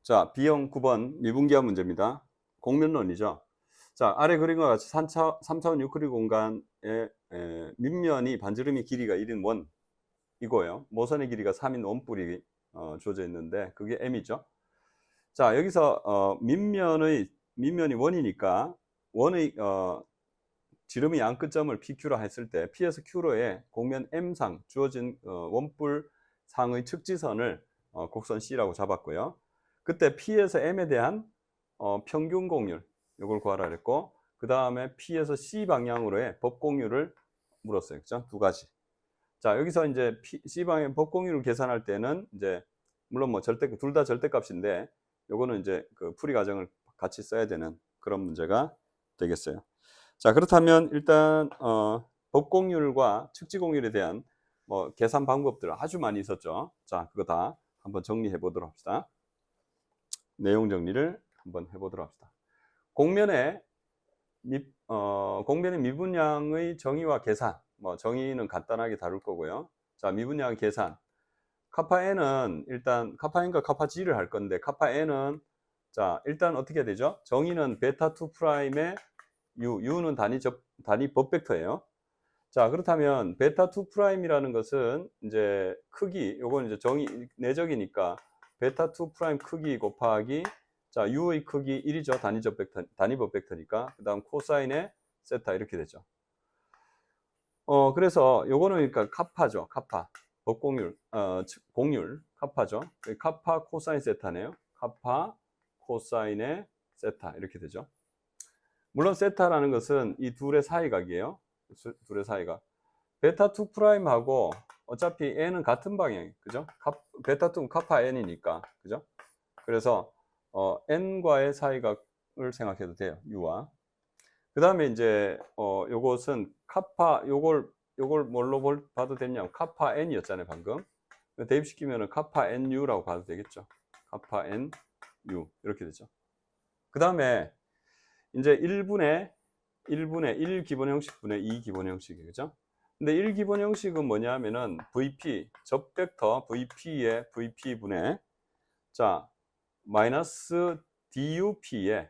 자, B형 9번 미분기한 문제입니다. 공면론이죠. 자, 아래 그림과 같이 3차원 유클리드 공간의 밑면이 반지름이 길이가 1인 원 이거예요. 모선의 길이가 3인 원뿔이 주어져 있는데 그게 m이죠. 자, 여기서 밑면이 원이니까 원의 지름의 양 끝점을 PQ로 했을 때 P에서 Q로의 공면 M상 주어진 원뿔 상의 측지선을 곡선 C라고 잡았고요. 그때 P에서 M에 대한 평균 공률 이걸 구하라 그랬고, 그 다음에 P에서 C 방향으로의 법공률을 물었어요. 그죠? 두 가지. 자, 여기서 이제 C 방향 법공률을 계산할 때는 이제 물론 뭐 둘 다 절대값인데 요거는 이제 그 풀이 과정을 같이 써야 되는 그런 문제가 되겠어요. 자, 그렇다면 일단 법공률과 측지공률에 대한 뭐 계산 방법들 아주 많이 있었죠. 자, 그거 다 한번 정리해 보도록 합시다. 내용 정리를 한번 해보도록 합시다. 공면의 미분량의 정의와 계산, 뭐 정의는 간단하게 다룰 거고요. 자, 미분량 계산. 카파 n은 일단 카파 n과 카파 g를 할 건데, 카파 n은 자, 일단 어떻게 해야 되죠? 정의는 베타 2 프라임의 u는 단위 법벡터예요. 자, 그렇다면 베타 2 프라임이라는 것은 이제 크기, 요건 이제 정의 내적이니까 베타 2 프라임 크기 곱하기 자, u의 크기 1이죠. 단위 법벡터니까. 그다음 코사인의 세타 이렇게 되죠. 그래서 요거는 그러니까 카파죠. 카파. 법공률, 공률 카파죠. 카파 코사인 세타네요. 카파 코사인의 세타 이렇게 되죠. 물론 세타라는 것은 이 둘의 사이각이에요. 둘의 사이각. 베타 2 프라임하고 어차피 n은 같은 방향, 그죠? 베타 2는 카파 n이니까, 그죠? 그래서 n과의 사이각을 생각해도 돼요. u와. 그 다음에 이제 요것은 카파 요걸 뭘로 봐도 되냐면 카파 n이었잖아요, 방금. 대입시키면은 카파 nu라고 봐도 되겠죠. 카파 nu 이렇게 되죠. 그 다음에 이제 1분의 1 기본 형식분의 2 기본 형식이에요. 그죠? 근데 1 기본 형식은 뭐냐면은 VP, 접벡터 VP의 VP분의 자, 마이너스 DUP의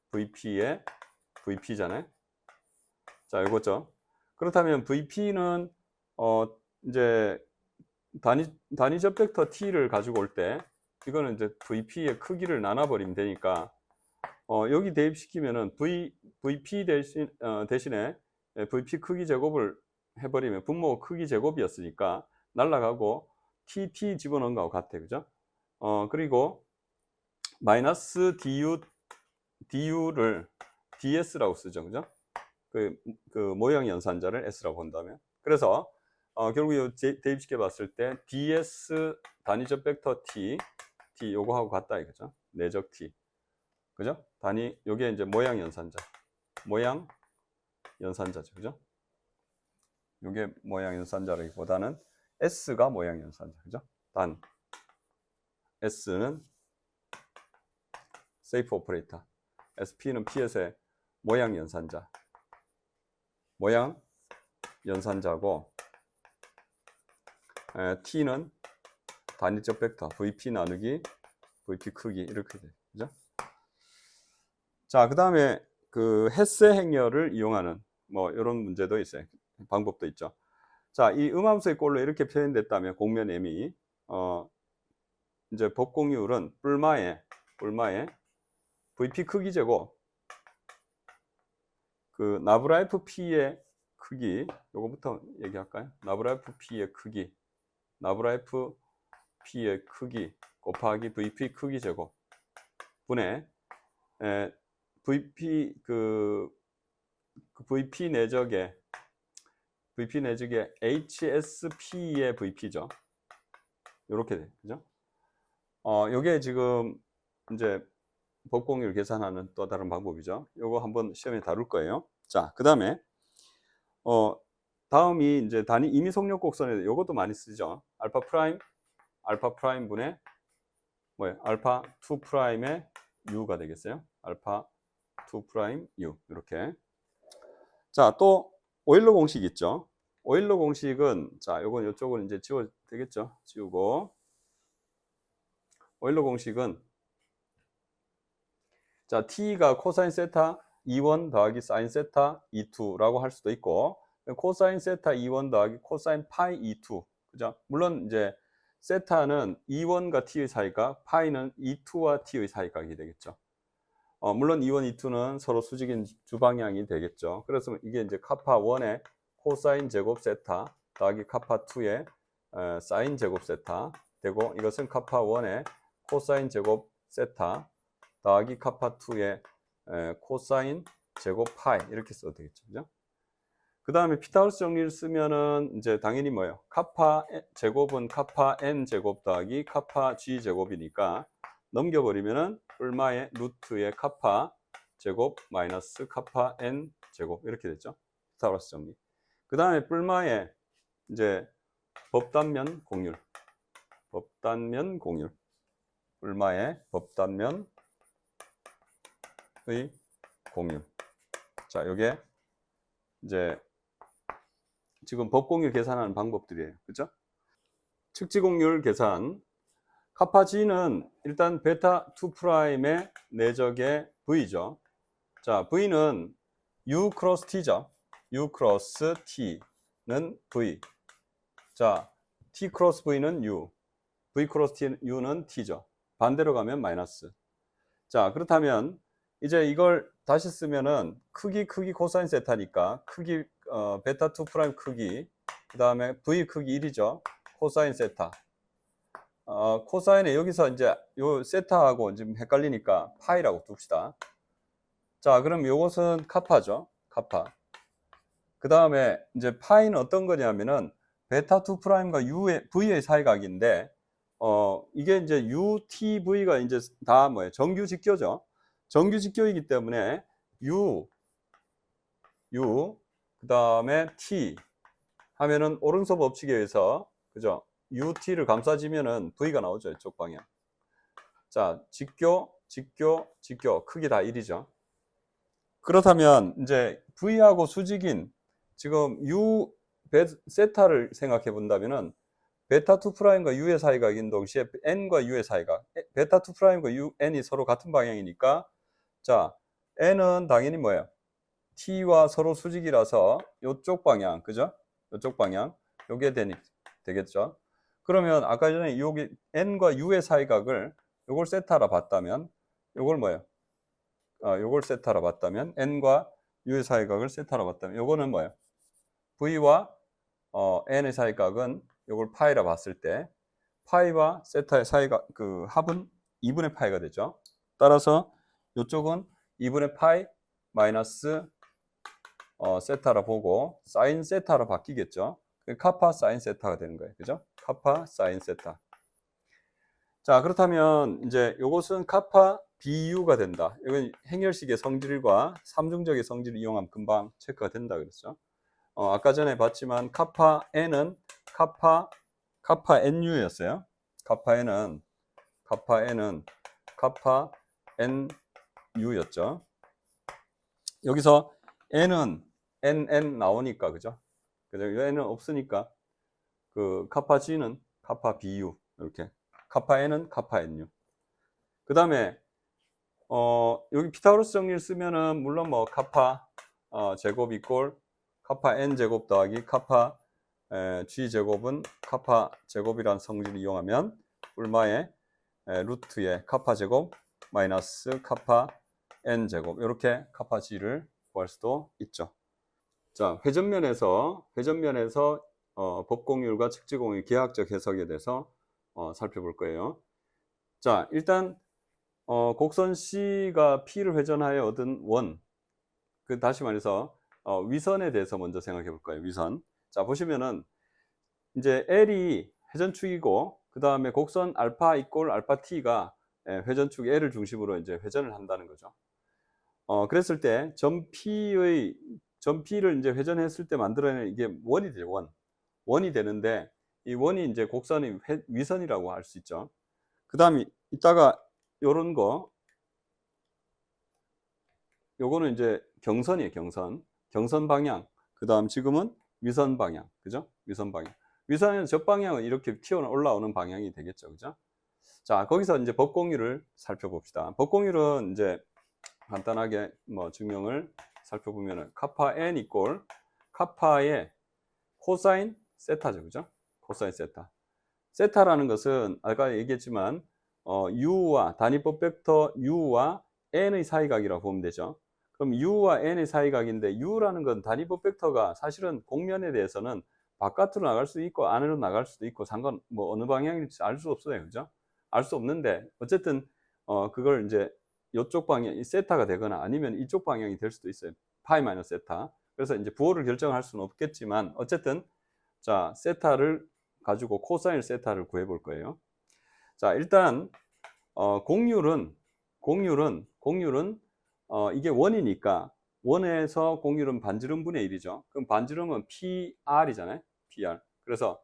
VP의 VP잖아요. 자, 이거죠. 그렇다면 VP는 이제 단위 접벡터 T를 가지고 올 때 이거는 이제 VP의 크기를 나눠버리면 되니까 여기 대입시키면은 VP 대신에 VP 크기 제곱을 해버리면 분모 크기 제곱이었으니까 날라가고 TT 집어넣은 거하고 같아. 그죠? 그리고 마이너스 DU를 DS라고 쓰죠. 그죠? 그 모형 연산자를 S라고 본다면. 그래서 결국 이 대입시켜 봤을 때 DS 단위적 벡터 T 요거하고 같다 이거죠. 내적 T. 그죠? 요게 이제 모양 연산자죠. 그죠? 요게 모양 연산자라기보다는 S가 모양 연산자. 그죠? 단 S는 세이프 오퍼레이터. SP는 P에서의 모양 연산자고 T는 단위적 벡터 VP 나누기 VP 크기 이렇게 돼요. 그죠? 자, 그다음에 그 헤세 행렬을 이용하는 뭐 이런 문제도 있어요. 방법도 있죠. 자, 이 음함수의 꼴로 이렇게 표현됐다면 공면 M이 이제 법공률은 뿔마의 VP 크기 제곱 그 나브라이프 P의 크기 요거부터 얘기할까요? 나브라이프 P의 크기 곱하기 VP 크기 제곱 분의 VP 내적의 HSP의 VP죠. 요렇게 돼. 그죠? 요게 지금 이제 법공률 계산하는 또 다른 방법이죠. 요거 한번 시험에 다룰 거예요. 자, 그다음에 다음이 이제 단위 임의 속력 곡선에 요것도 많이 쓰죠. 알파 프라임 분의 뭐예요? 알파 2 프라임의 u가 되겠어요. 알파 2 프라임 u 이렇게. 자, 또 오일러 공식 있죠. 오일러 공식은 자, 요건 이쪽은 이제 지워도 되겠죠. 지우고 오일러 공식은 자, t가 코사인 세타 E1 더하기 사인 세타 E2라고 할 수도 있고, 코사인 세타 E1 더하기 코사인 파이 E2. 그죠? 물론 이제 세타는 E1과 t의 사이각, 파이는 E2와 t의 사이각이 되겠죠. 물론 E1, E2는 서로 수직인 두 방향이 되겠죠. 그래서 이게 이제 카파 1의 코사인 제곱 세타 더하기 카파 2의 사인 제곱 세타 되고, 이것은 카파 1의 코사인 제곱 세타 더하기 카파 2의 코사인 제곱 파이 이렇게 써도 되겠죠. 그죠? 그 다음에 피타고라스 정리를 쓰면은 이제 당연히 뭐예요? 카파 제곱은 카파 n 제곱 더하기 카파 g 제곱이니까 넘겨버리면은 얼마의 루트의 카파 제곱 마이너스 카파 n 제곱 이렇게 됐죠. 피타고라스 정리. 그 다음에 뿔마의 이제 법단면 공률. 법단면 공률. 뿔마의 법단면의 공률. 자, 요게 이제 지금 법공률 계산하는 방법들이에요. 그죠? 측지공률 계산. 카파 G는 일단 베타 2'의 내적의 V죠. 자, V는 U 크로스 T죠. U 크로스 T는 V. 자, T 크로스 V는 U. V 크로스 U는 T죠. 반대로 가면 마이너스. 자, 그렇다면 이제 이걸 다시 쓰면은 크기 코사인 세타니까 크기 베타 2' 크기, 그 다음에 V 크기 1이죠. 코사인 세타. 코사인에 여기서 이제 요 세타하고 지금 헷갈리니까 파이라고 둡시다. 자, 그럼 요것은 카파죠. 카파. 그 다음에 이제 파이는 어떤 거냐면은 베타 2'과 U의 V의 사이각인데, 이게 이제 UTV가 이제 다 뭐예요? 정규 직교죠. 정규 직교이기 때문에 U, 그 다음에 T 하면은 오른손 법칙에 의해서, 그죠? UT를 감싸지면은 V가 나오죠. 이쪽 방향. 자, 직교, 크기 다 1이죠. 그렇다면 이제 V하고 수직인 지금 U 세타를 생각해 본다면은 베타 2'과 U의 사이각인 동시에 N과 U의 사이각. 베타 2'과 U, N이 서로 같은 방향이니까, 자, N은 당연히 뭐예요? T와 서로 수직이라서 이쪽 방향, 그죠? 이쪽 방향. 요게 되겠죠? 그러면 아까 전에 여기 N과 U의 사이각을 요걸 세타라 봤다면, 요걸 뭐예요? 요걸 세타라 봤다면, N과 U의 사이각을 세타라 봤다면, 요거는 뭐예요? V와 N의 사이각은 요걸 파이라 봤을 때, 파이와 세타의 사이각, 그 합은 2분의 파이가 되죠. 따라서 이쪽은 2분의 파이 마이너스 세타라 보고 사인 세타로 바뀌겠죠. 카파 사인 세타가 되는 거예요. 그죠? 카파 사인 세타. 자, 그렇다면 이제 요것은 카파 BU가 된다. 이건 행렬식의 성질과 삼중적의 성질을 이용하면 금방 체크가 된다 그랬죠. 아까 전에 봤지만 카파 N은 카파 NU였어요. 카파 N은 카파 NU였죠. 여기서 N은 NN 나오니까, 그죠? N은 없으니까 그 카파 G는 카파 BU 이렇게, 카파 N은 카파 NU. 그 다음에 여기 피타고라스 정리를 쓰면은 물론 뭐 카파 제곱 이꼴 카파 N 제곱 더하기 카파 G 제곱은 카파 제곱이라는 성질을 이용하면 얼마의 루트의 카파 제곱 마이너스 카파 N 제곱, 이렇게 카파 G를 구할 수도 있죠. 자, 회전면에서 법공률과 측지공률 기하학적 해석에 대해서 살펴볼 거예요. 자, 일단 곡선 C가 P를 회전하여 얻은 원, 다시 말해서 위선에 대해서 먼저 생각해 볼 거예요. 위선. 자, 보시면은 이제 L이 회전축이고, 그 다음에 곡선 알파 이꼴 알파 T가 회전축 L을 중심으로 이제 회전을 한다는 거죠. 그랬을 때 점 P를 이제 회전했을 때 만들어내는 이게 원이 돼요. 원이 되는데, 이 원이 이제 곡선의 위선이라고 할 수 있죠. 그 다음에 이따가 요런 거, 요거는 이제 경선이에요. 경선 방향. 그 다음 지금은 위선 방향. 그죠? 위선 방향. 위선은 저 방향은 이렇게 튀어 올라오는 방향이 되겠죠. 그죠? 자, 거기서 이제 법공률을 살펴봅시다. 법공률은 이제 간단하게 뭐 증명을 살펴보면은 카파 n 이꼴 카파의 코사인 세타죠. 그죠? 코사인 세타. 세타라는 것은 아까 얘기했지만 u와 단위법 벡터 u와 n의 사이각이라고 보면 되죠. 그럼 u와 n의 사이각인데 u라는 건 단위법 벡터가 사실은 곡면에 대해서는 바깥으로 나갈 수도 있고 안으로 나갈 수도 있고 상관 뭐 어느 방향일지 알 수 없어요. 그죠? 알 수 없는데 어쨌든 그걸 이제 이쪽 방향이 세타가 되거나 아니면 이쪽 방향이 될 수도 있어요. 파이 마이너스 세타. 그래서 이제 부호를 결정할 수는 없겠지만 어쨌든 자, 세타를 가지고 코사인 세타를 구해 볼 거예요. 자, 일단 공률은 이게 원이니까 원에서 공률은 반지름 분의 1이죠. 그럼 반지름은 PR이잖아요. PR. 그래서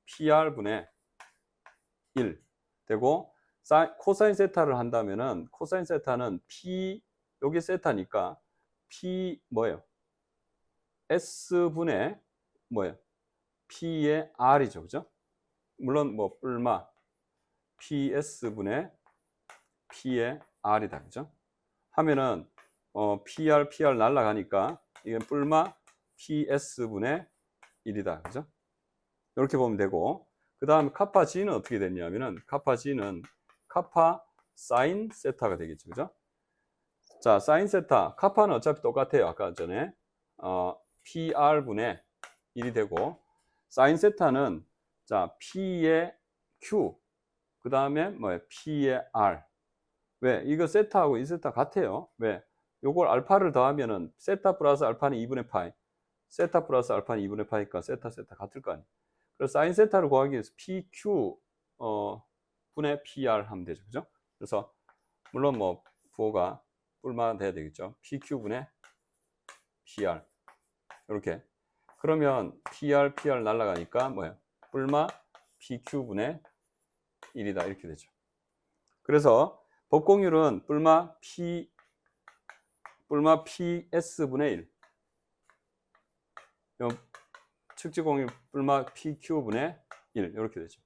PR 분의 1 되고 코사인 세타를 한다면은 코사인 세타는 P 여기 세타니까 P 뭐예요? S 분의 뭐예요? P의 R이죠. 그죠? 물론 뭐 뿔마 PS 분의 P의 R이다. 그죠? 하면은 PR 날라가니까 이건 뿔마 PS 분의 1이다. 그죠? 이렇게 보면 되고 그 다음에 카파 G는 어떻게 됐냐면은 카파 G는 카파 사인 세타가 되겠죠. 그죠? 자, 사인 세타. 카파는 어차피 똑같아요. 아까 전에 PR분의 1이 되고 사인 세타는 자, P의 Q 그 다음에 뭐예요? P의 R. 왜? 이거 세타하고 이 세타 같아요. 왜? 요걸 알파를 더하면은 세타 플러스 알파는 2분의 파이 세타 플러스 알파는 2분의 파이니까 세타 같을 거 아니에요. 그래서 사인 세타를 구하기 위해서 PQ 분의 PR 하면 되죠. 그죠? 그래서 물론 뭐 부호가 뿔만 돼야 되겠죠. PQ분의 PR 이렇게 그러면 PR 날라가니까 뭐예요? 뿔마 PQ분의 1이다 이렇게 되죠. 그래서 법공률은 뿔마 PS분의 1 측지공률 뿔마 PQ분의 1 이렇게 되죠.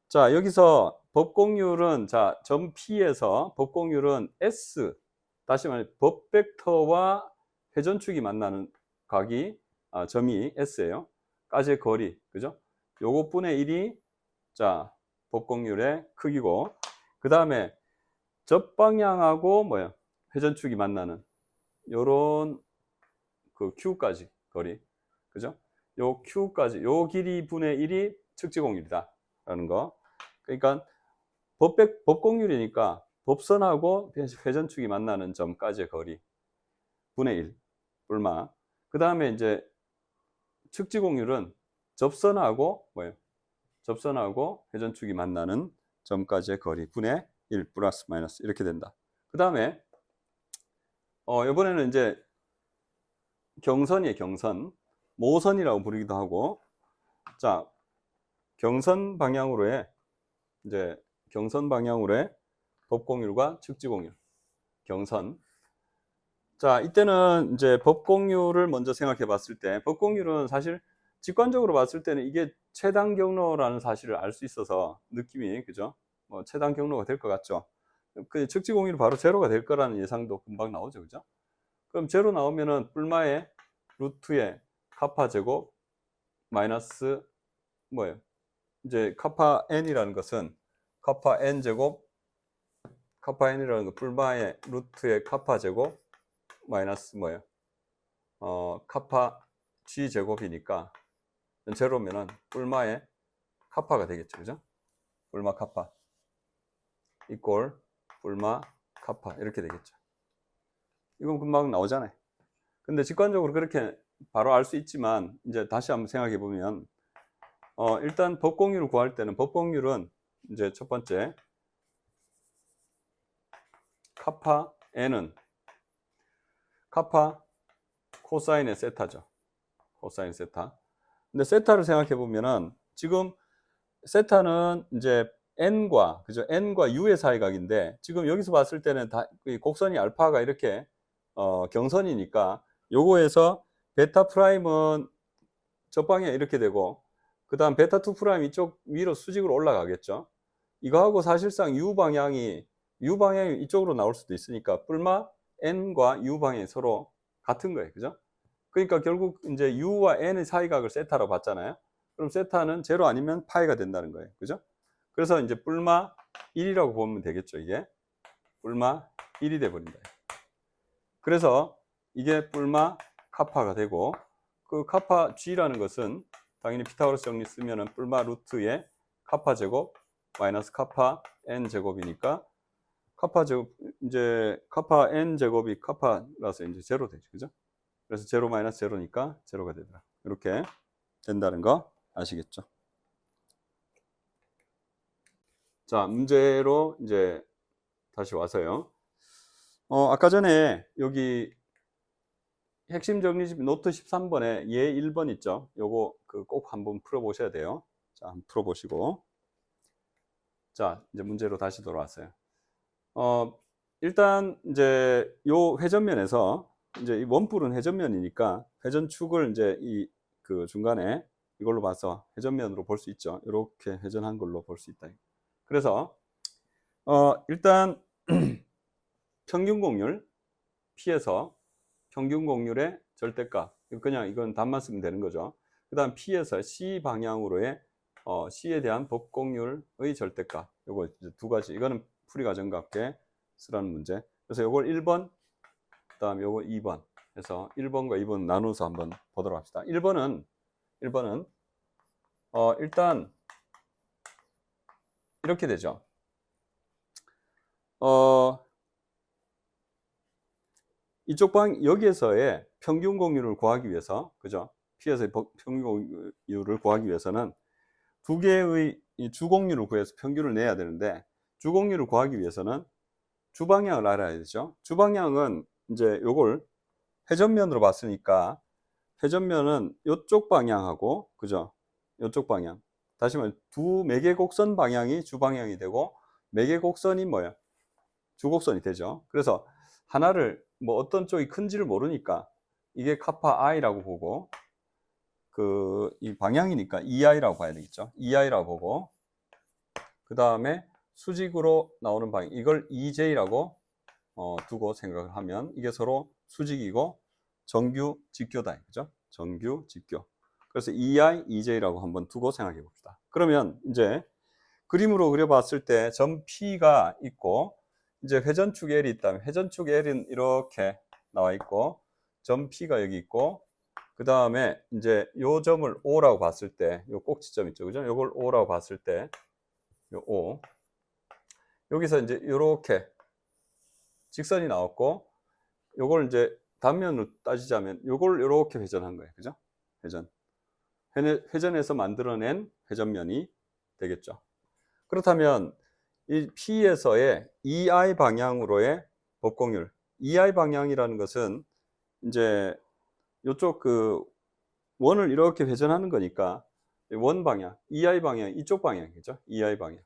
자, 여기서 법공률은 자, 점 P에서 법공률은 S 다시 말해 법 벡터와 회전축이 만나는 각이 점이 S예요. 까지의 거리. 그죠? 요것분의 1이 자, 법공률의 크기고 그다음에 접방향하고 뭐야? 회전축이 만나는 요런 그 Q까지 거리. 그죠? 요 Q까지 요 길이 분의 1이 측지공률이다 라는 거. 그러니까 법공률이니까 법선하고 회전축이 만나는 점까지의 거리 분의 1 뿔마. 그 다음에 이제 측지공률은 접선하고 뭐예요? 접선하고 회전축이 만나는 점까지의 거리 분의 1 플러스 마이너스 이렇게 된다. 그 다음에 이번에는 이제 경선이에요. 경선 모선이라고 부르기도 하고 자 경선 방향으로의 이제 경선 방향으로의 법공률과 측지공률 경선. 자, 이때는 이제 법공률을 먼저 생각해 봤을 때 법공률은 사실 직관적으로 봤을 때는 이게 최단 경로라는 사실을 알 수 있어서 느낌이 그죠? 뭐 최단 경로가 될 것 같죠. 그 측지공률이 바로 제로가 될 거라는 예상도 금방 나오죠. 그죠? 그럼 제로 나오면은 뿔마의 루트의 카파 제곱 마이너스 뭐예요? 이제 카파 n이라는 것은 카파 n 제곱 카파 n이라는 거 뿔마의 루트의 카파 제곱 마이너스 뭐예요? 카파 g 제곱이니까 제로면은 뿔마의 카파가 되겠죠. 그죠? 뿔마 카파 이꼴 뿔마 카파 이렇게 되겠죠. 이건 금방 나오잖아요. 근데 직관적으로 그렇게 바로 알 수 있지만 이제 다시 한번 생각해 보면 일단 법공률을 구할 때는 법공률은 이제 첫 번째 카파 n은 카파 코사인의 세타죠. 코사인 세타. 근데 세타를 생각해 보면은 지금 세타는 이제 n과 그죠? n과 u의 사이각인데 지금 여기서 봤을 때는 다 곡선이 알파가 이렇게 경선이니까 요거에서 베타 프라임은 저 방향 이렇게 되고 그다음 베타 2 프라임 이쪽 위로 수직으로 올라가겠죠. 이거하고 사실상 u 방향이 이쪽으로 나올 수도 있으니까 뿔마 n과 u 방향이 서로 같은 거예요. 그죠? 그러니까 결국 이제 u와 n의 사이각을 세타라고 봤잖아요. 그럼 세타는 제로 아니면 파이가 된다는 거예요. 그죠? 그래서 이제 뿔마 1이라고 보면 되겠죠. 이게 뿔마 1이 돼 버린다. 그래서 이게 뿔마 카파가 되고, 그 카파 g라는 것은 당연히 피타고라스 정리 쓰면은 뿔마 루트에 카파 제곱 마이너스 카파 n 제곱이니까 카파 제곱, 이제 카파 n 제곱이 카파라서 이제 제로 되죠. 그죠? 그래서 제로 마이너스 제로니까 제로가 되더라. 이렇게 된다는 거 아시겠죠? 자, 문제로 이제 다시 와서요. 아까 전에 여기 핵심 정리집 노트 13번에 예 1번 있죠? 요거 꼭 한번 풀어보셔야 돼요. 자, 한번 풀어보시고. 자, 이제 문제로 다시 돌아왔어요. 일단 이제 요 회전면에서 이제 이 원뿔은 회전면이니까 회전축을 이제 그 중간에 이걸로 봐서 회전면으로 볼 수 있죠. 이렇게 회전한 걸로 볼 수 있다. 그래서 일단 평균 공률 P에서 평균 공률의 절대값, 그냥 이건 답만 쓰면 되는 거죠. 그 다음 P에서 C 방향으로의 C에 대한 법공률의 절대값, 요거 이제 두 가지. 이거는 풀이 과정과 함께 쓰라는 문제. 그래서 요걸 1번, 그 다음 요거 2번 해서 1번과 2번 나눠서 한번 보도록 합시다. 1번은 일단 이렇게 되죠. 이쪽 여기에서의 평균 공률을 구하기 위해서, 그죠? P에서의 평균 공률을 구하기 위해서는 두 개의 주공률을 구해서 평균을 내야 되는데, 주공률을 구하기 위해서는 주방향을 알아야 되죠. 주방향은 이제 요걸 회전면으로 봤으니까 회전면은 이쪽 방향하고, 그죠? 이쪽 방향. 다시 말해 두 매개곡선 방향이 주방향이 되고, 매개곡선이 뭐야? 주곡선이 되죠. 그래서 하나를 뭐 어떤 쪽이 큰지를 모르니까 이게 카파 i라고 보고, 이 방향이니까 ei라고 봐야 되겠죠. ei라고 보고, 그 다음에 수직으로 나오는 방향, 이걸 ej라고 두고 생각을 하면 이게 서로 수직이고 정규 직교다. 그죠? 정규 직교. 그래서 ei, ej라고 한번 두고 생각해 봅시다. 그러면 이제 그림으로 그려봤을 때 점 P가 있고, 이제 회전축 L이 있다면 회전축 L은 이렇게 나와 있고, 점 P가 여기 있고, 그 다음에 이제 요 점을 O라고 봤을 때, 요 꼭지점 있죠, 그죠? 요걸 O라고 봤을 때, 요 O. 여기서 이제 요렇게 직선이 나왔고, 요걸 이제 단면으로 따지자면 요걸 요렇게 회전한 거예요, 그죠? 회전해서 만들어낸 회전면이 되겠죠. 그렇다면 이 P에서의 EI 방향으로의 법공률, EI 방향이라는 것은 이제 이쪽 원을 이렇게 회전하는 거니까 원 방향, EI 방향, 이쪽 방향이죠. EI 방향.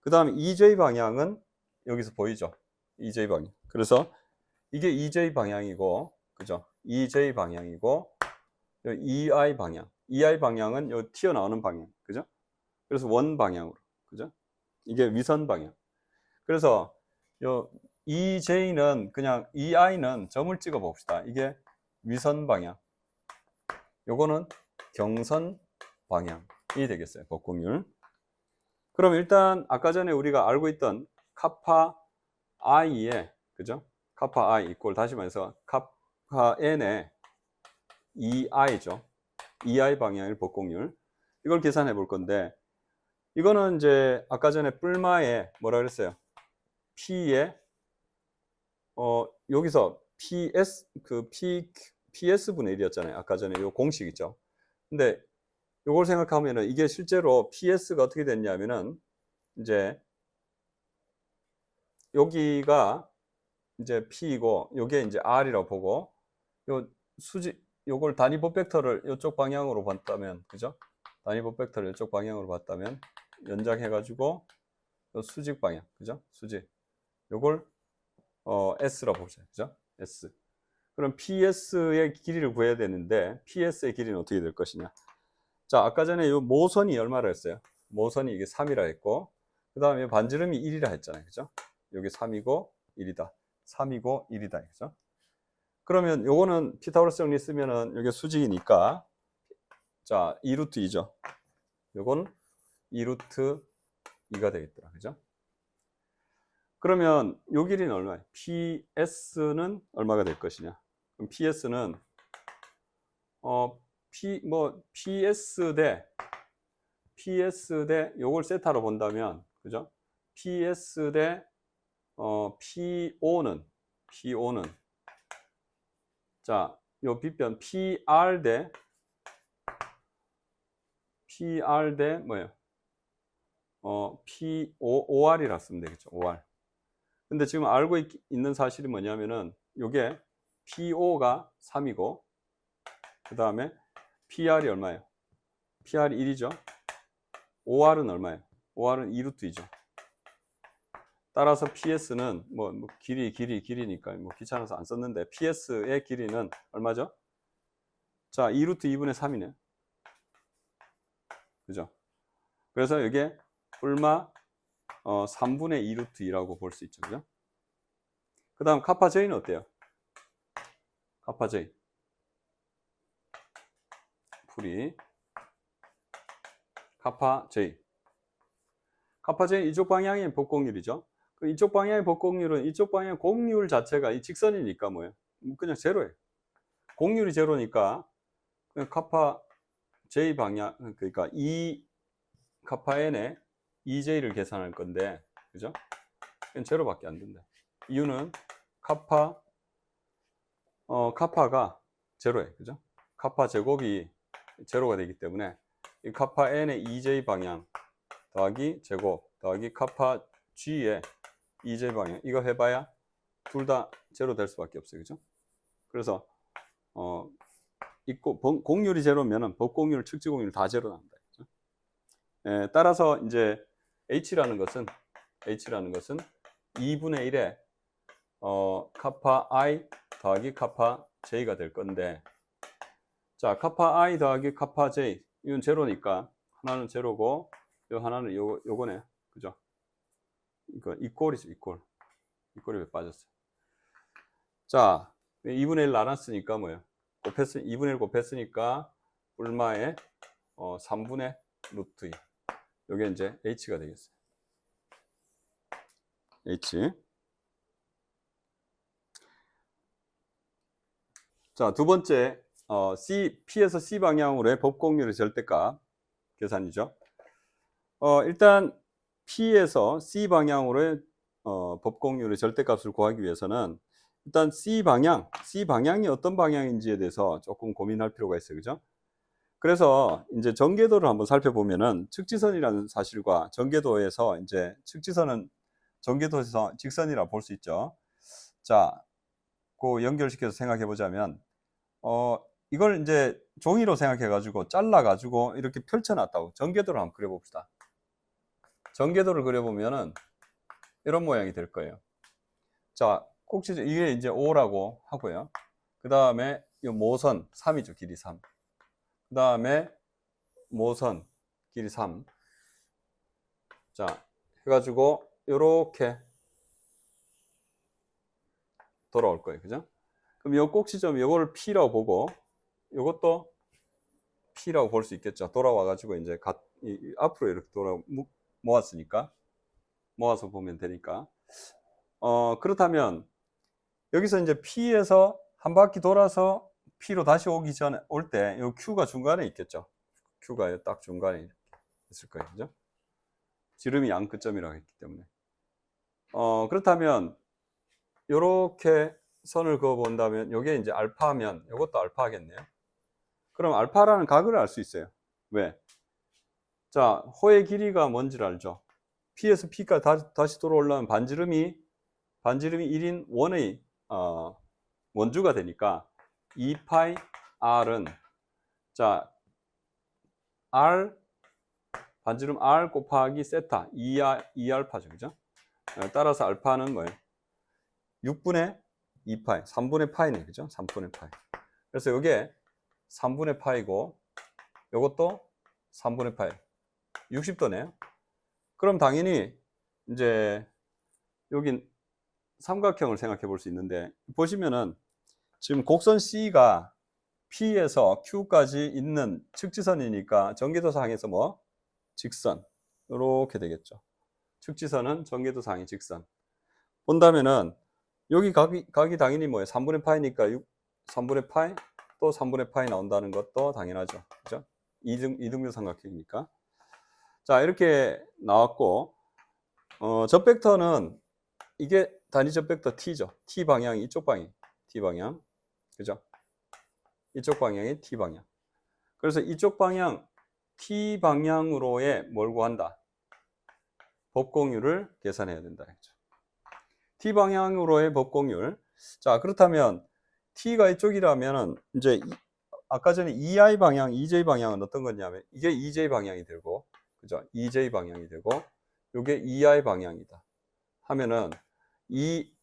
그 다음에 EJ 방향은 여기서 보이죠. EJ 방향. 그래서 이게 EJ 방향이고, 그죠? EJ 방향이고, EI 방향. EI 방향은 요 튀어나오는 방향, 그죠? 그래서 원 방향으로, 그죠? 이게 위선 방향. 그래서 요 EJ는 그냥 EI는 점을 찍어 봅시다. 이게 위선 방향. 요거는 경선 방향이 되겠어요. 법공률. 그럼 일단 아까 전에 우리가 알고 있던 카파 i에, 그죠? 카파 i 이꼴, 다시 말해서 카파 n의 EI죠. EI 방향의 법공률. 이걸 계산해 볼 건데, 이거는 이제 아까 전에 뿔마에 뭐라 그랬어요? P에 여기서 PS분의 1이었잖아요. 아까 전에 요 공식 있죠. 근데 요걸 생각하면은 이게 실제로 PS가 어떻게 됐냐면은 이제 여기가 이제 P이고 요게 이제 R이라고 보고, 요 요걸 단위법 벡터를 이쪽 방향으로 봤다면, 그죠? 단위법 벡터를 이쪽 방향으로 봤다면 연장해 가지고 요 수직 방향, 그죠? 수직. 요걸 S라고 보세요. 그죠? S. 그럼 PS의 길이를 구해야 되는데, PS의 길이는 어떻게 될 것이냐? 자, 아까 전에 요 모선이 얼마라 했어요? 모선이 이게 3이라 했고, 그 다음에 반지름이 1이라 했잖아요. 그죠? 여기 3이고 1이다. 3이고 1이다. 그죠? 그러면 요거는 피타고라스 정리 쓰면은 여기 수직이니까 자, 2루트 2죠. 요건 2루트 2가 되겠더라. 그죠? 그러면 요 길이는 얼마예요? PS는 얼마가 될 것이냐? 그럼 PS는 PS 대 요걸 세타로 본다면 그죠? PS 대 PO는 자, 요 빗변 PR 대 뭐예요? OR이라 쓰면 되겠죠. OR. 근데 지금 알고 있는 사실이 뭐냐면은 요게 PO가 3이고 그 다음에 PR이 얼마예요? PR이 1이죠. OR은 얼마예요? OR은 2루트 2죠. 따라서 PS는 길이니까 뭐 귀찮아서 안 썼는데 PS의 길이는 얼마죠? 자, 2루트 2분의 3이네. 그죠? 그래서 이게 뿔마 3분의 2루트 2라고 볼 수 있죠. 그죠? 그 다음 카파 J는 어때요? 카파 J 풀이 카파 J 이쪽 방향의 복공률이죠. 이쪽 방향의 복공률은 이쪽 방향의 공률 자체가 이 직선이니까 뭐예요? 그냥 제로예요. 공률이 제로니까 그냥 카파 J 방향 그러니까 카파 N의 EJ를 계산할 건데 그죠? 그냥 제로밖에 안 된다. 이유는 카파가 제로예요. 그죠? 카파 제곱이 제로가 되기 때문에 이 카파 N의 EJ 방향 더하기 제곱 더하기 카파 G의 EJ 방향 이거 해봐야 둘 다 제로 될 수밖에 없어요. 그죠? 그래서 공률이 제로면은 법공률, 측지공률 다 제로 납니다. 그죠? 따라서 이제 H라는 것은 2분의 1에 카파 I 더하기 카파 J가 될 건데 자, 카파 I 더하기 카파 J 이건 제로니까 하나는 제로고 요 하나는 요거네. 그죠? 이거 이꼴이죠. 이꼴이 왜 빠졌어요? 자, 2분의 1 나눴으니까 뭐예요? 2분의 1 곱했으니까 얼마에 3분의 루트 2. 요게 이제 H가 되겠어요. H. 자, 두 번째 P에서 C 방향으로의 법공률의 절대값 계산이죠. 일단 P에서 C 방향으로의 법공률의 절대값을 구하기 위해서는 일단 C 방향이 어떤 방향인지에 대해서 조금 고민할 필요가 있어요. 그죠? 그래서 이제 전개도를 한번 살펴보면은 측지선이라는 사실과 전개도에서 이제 측지선은 전개도에서 직선이라 볼 수 있죠. 자, 그 연결시켜서 생각해 보자면 이걸 이제 종이로 생각해 가지고 잘라 가지고 이렇게 펼쳐 놨다고 전개도를 한번 그려 봅시다. 전개도를 그려 보면은 이런 모양이 될 거예요. 자, 꼭지점 이게 이제 O라고 하고요. 그다음에 이 모선 3이죠. 길이 3. 그다음에 모선 길이 3. 자, 해 가지고 요렇게 돌아올 거예요. 그죠? 그럼 이 꼭지점 요거를 P라고 보고 요것도 P라고 볼 수 있겠죠. 돌아와 가지고 이제 앞으로 이렇게 모았으니까 모아서 보면 되니까. 그렇다면 여기서 이제 P에서 한 바퀴 돌아서 P로 다시 오기 전에 올 때 요 Q가 중간에 있겠죠. Q가 딱 중간에 있을 거예요. 그죠? 지름이 양 끝점이라고 했기 때문에. 그렇다면 요렇게 선을 그어 본다면 요게 이제 알파면 요것도 알파겠네요. 그럼 알파라는 각을 알 수 있어요. 왜? 자, 호의 길이가 뭔지를 알죠. P에서 P까지 다시 돌아오려면 반지름이 1인 원의 원주가 되니까 2파이 R은 자 R 반지름 R 곱하기 세타 2알파죠. 그죠? 따라서 알파는 뭐예요? 6분의 2파이 3분의 파이네. 그죠? 3분의 파이. 그래서 이게 3분의 파이고 이것도 3분의 파이 60도네요. 그럼 당연히 이제 여긴 삼각형을 생각해 볼 수 있는데, 보시면은 지금 곡선 C가 P에서 Q까지 있는 측지선이니까 전개도상에서 뭐 직선 이렇게 되겠죠. 측지선은 전개도상의 직선. 본다면은 여기 각이 당연히 뭐예요? 3분의 파이니까 3분의 파이 또 3분의 파이 나온다는 것도 당연하죠. 그죠? 이등변 삼각형이니까. 자, 이렇게 나왔고, 저 벡터는 이게 단위적 벡터 T죠. T 방향이 이쪽 방향. T 방향. 그죠? 이쪽 방향이 T 방향. 그래서 이쪽 방향 T 방향으로의 뭘 구한다? 법공률을 계산해야 된다 했죠. T 방향으로의 법공률. 자, 그렇다면 T가 이쪽이라면 이제 아까 전에 EI 방향, EJ 방향은 어떤 거냐면 이게 EJ 방향이 되고, 그죠? EJ 방향이 되고, 이게 EI 방향이다. 하면은 EJ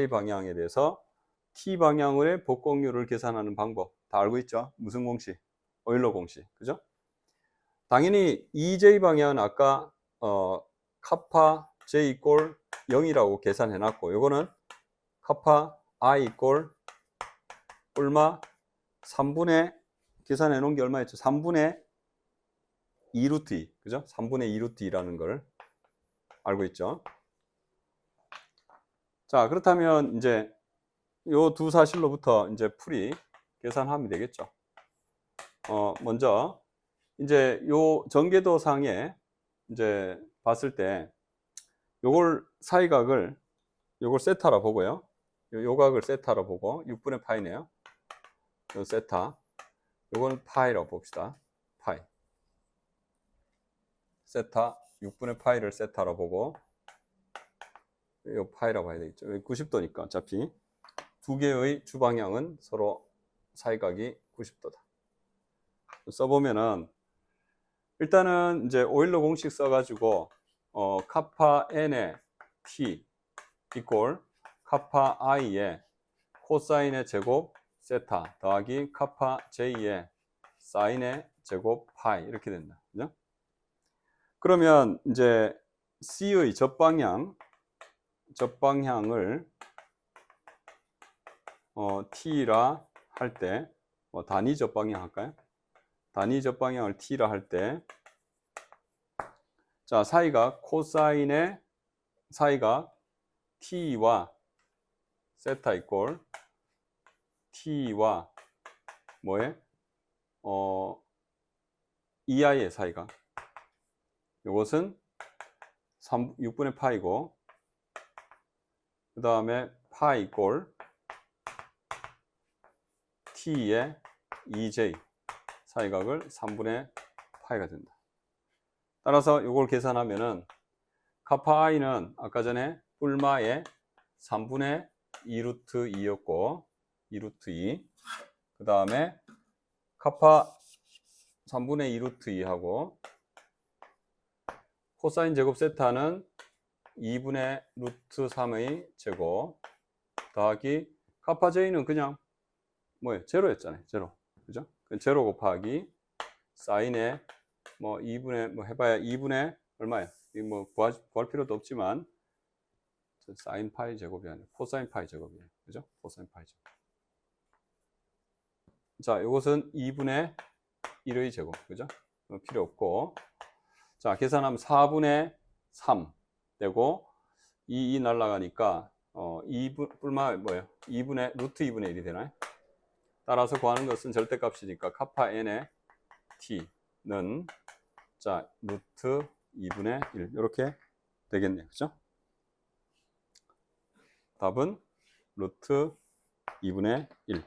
방향에 대해서 T 방향의 복공률을 계산하는 방법 다 알고 있죠? 무슨 공식? 오일러 공식. 그죠? 당연히 EJ 방향은 아까 카파 J 이꼴 0이라고 계산해 놨고, 요거는 카파 I 이꼴 얼마? 3분의 계산해 놓은 게 얼마였죠? 3분의 2 루트 2. 그죠? 3분의 2 루트 2라는 걸 알고 있죠? 자, 그렇다면 이제 요 두 사실로부터 이제 풀이 계산하면 되겠죠. 먼저 이제 요 전개도상에 이제 봤을 때 요걸 사이각을 요걸 세타라 보고요. 요 각을 세타라 보고 6분의 파이네요. 요 세타. 요거는 파이라고 봅시다. 파이. 세타 6분의 파이를 세타라 보고 요 파이라고 봐야 되겠죠. 90도니까 어차피 두 개의 주방향은 서로 사이각이 90도다. 써보면은 일단은 이제 오일러 공식 써가지고 카파 n의 t 이꼴 카파 i의 코사인의 제곱 세타 더하기 카파 j의 사인의 제곱 파이 이렇게 된다. 그죠? 그러면 이제 C의 접방향을 t라 할 때 단위 접방향 할까요? 단위 접방향을 t라 할 때 자, 사이각 코사인의 사이각 t와 세타 이꼴 t와 뭐에 ei의 사이각 이것은 6분의 파이고 그 다음에 파이 이꼴 t의 ej 사이각을 3분의 파이가 된다. 따라서 이걸 계산하면은 카파 i는 아까 전에 뿔마의 3분의 2 루트 2였고 2 루트 2 그 다음에 카파 3분의 2 루트 2하고 코사인 제곱 세타는 2분의 루트 3의 제곱 더하기 카파 j는 그냥 뭐예요? 제로였잖아요. 제로. 그죠? 제로 곱하기 사인의 뭐 2분의 뭐 해봐야 2분의 얼마예요? 뭐 구할 필요도 없지만 사인 파이 제곱이 아니라 코사인 파이 제곱이에요. 그죠? 코사인 파이 제곱. 자, 이것은 2분의 1의 제곱. 그죠? 필요 없고. 자, 계산하면 4분의 3 되고 2 날라가니까 2분 뿔마 뭐예요? 2분의 루트 2분의 1이 되나요? 따라서 구하는 것은 절대값이니까 카파 n의 t는 자, 루트 2분의 1 이렇게 되겠네요. 그죠? 답은 루트 2분의 1.